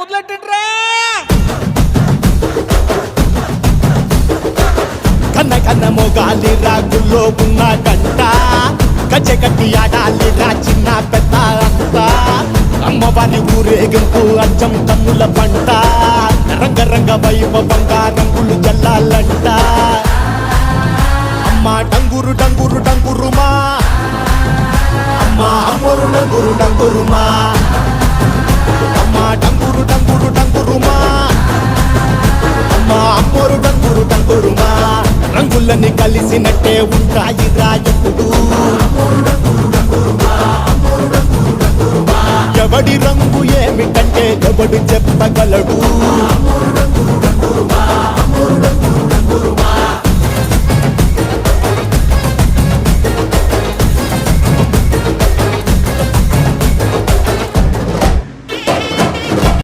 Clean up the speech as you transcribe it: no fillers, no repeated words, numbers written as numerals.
మొదలెట్టండ్రా. కన్న కన్న మొగాలి రాగుల్లో ఉన్న గంట గజ్జెగట్టి ఆడాలిరా చిన్న పెద్ద అంతా అమ్మవారి ఊరేగింపు అచ్చం తమ్ముల పంట రంగరంగ వైభవంగా రంగులు జల్లాలంట అమ్మ డంగురు డంగురు డంగురుమా అమ్మ అమ్మోరు డంగురు డంగురుమా అమ్మ డంగురు డంగురు డంగురుమా అమ్మ అమ్మోరు డంగురు డంగురుమా రంగులని కలిసినట్టే ఉంటాయి రాయప్పుడు ఎవడి రంగు ఏమిటంటే ఎవడు చెప్పగలడు